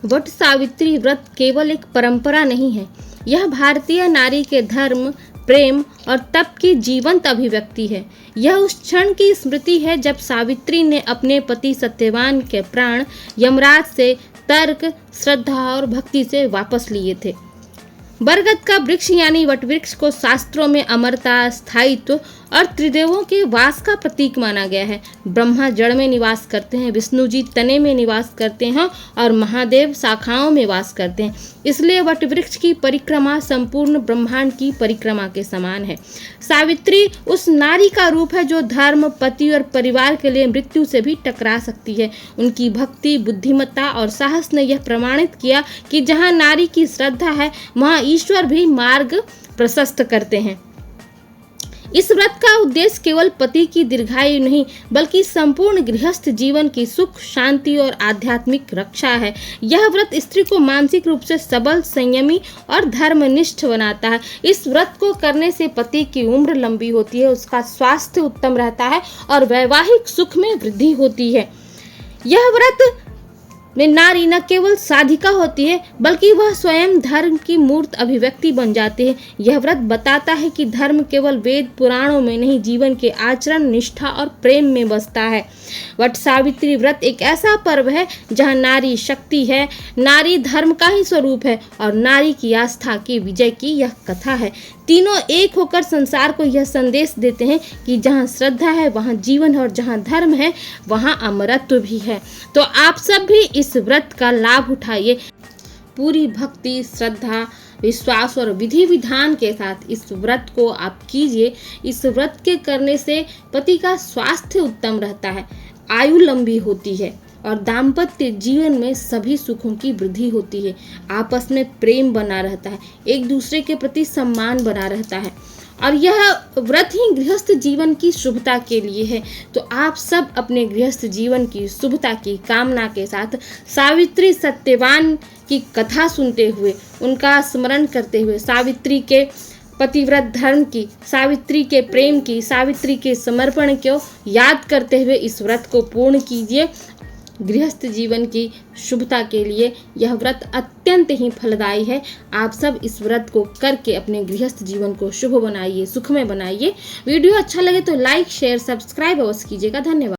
वट सावित्री व्रत केवल एक परंपरा नहीं है, यह भारतीय नारी के धर्म, प्रेम और तप की जीवंत अभिव्यक्ति है। यह उस क्षण की स्मृति है जब सावित्री ने अपने पति सत्यवान के प्राण यमराज से तर्क, श्रद्धा और भक्ति से वापस लिए थे। बरगद का वृक्ष यानी वट वृक्ष को शास्त्रों में अमरता, स्थायित्व और त्रिदेवों के वास का प्रतीक माना गया है। ब्रह्मा जड़ में निवास करते हैं, विष्णु जी तने में निवास करते हैं और महादेव शाखाओं में वास करते हैं। इसलिए वट वृक्ष की परिक्रमा संपूर्ण ब्रह्मांड की परिक्रमा के समान है। सावित्री उस नारी का रूप है जो धर्म, पति और परिवार के लिए मृत्यु से भी टकरा सकती है। उनकी भक्ति, बुद्धिमत्ता और साहस ने यह प्रमाणित किया कि जहाँ नारी की श्रद्धा है वहाँ ईश्वर भी मार्ग प्रशस्त करते हैं। इस व्रत का उद्देश्य केवल पति की दीर्घायु नहीं बल्कि संपूर्ण गृहस्थ जीवन की सुख, शांति और आध्यात्मिक रक्षा है। यह व्रत स्त्री को मानसिक रूप से सबल, संयमी और धर्मनिष्ठ बनाता है। इस व्रत को करने से पति की उम्र लंबी होती है, उसका स्वास्थ्य उत्तम रहता है और वैवाहिक सुख में वृद्धि होती है। यह व्रत में नारी न केवल साधिका होती है बल्कि वह स्वयं धर्म की मूर्त अभिव्यक्ति बन जाती है। यह व्रत बताता है कि धर्म केवल वेद पुराणों में नहीं, जीवन के आचरण, निष्ठा और प्रेम में बसता है। वट सावित्री व्रत एक ऐसा पर्व है जहाँ नारी शक्ति है, नारी धर्म का ही स्वरूप है और नारी की आस्था की विजय की यह कथा है। तीनों एक होकर संसार को यह संदेश देते हैं कि जहाँ श्रद्धा है वहाँ जीवन और जहाँ धर्म है वहाँ अमरत्व भी है। तो आप सब भी इस व्रत का लाभ उठाइए। पूरी भक्ति, श्रद्धा, विश्वास और विधि विधान के साथ इस व्रत को आप कीजिए। इस व्रत के करने से पति का स्वास्थ्य उत्तम रहता है, आयु लंबी होती है और दाम्पत्य जीवन में सभी सुखों की वृद्धि होती है। आपस में प्रेम बना रहता है, एक दूसरे के प्रति सम्मान बना रहता है और यह व्रत ही गृहस्थ जीवन की शुभता के लिए है। तो आप सब अपने गृहस्थ जीवन की शुभता की कामना के साथ सावित्री सत्यवान की कथा सुनते हुए, उनका स्मरण करते हुए, सावित्री के पतिव्रत धर्म की, सावित्री के प्रेम की, सावित्री के समर्पण को याद करते हुए इस व्रत को पूर्ण कीजिए। गृहस्थ जीवन की शुभता के लिए यह व्रत अत्यंत ही फलदायी है। आप सब इस व्रत को करके अपने गृहस्थ जीवन को शुभ बनाइए, सुखमय बनाइए। वीडियो अच्छा लगे तो लाइक, शेयर, सब्सक्राइब अवश्य कीजिएगा। धन्यवाद।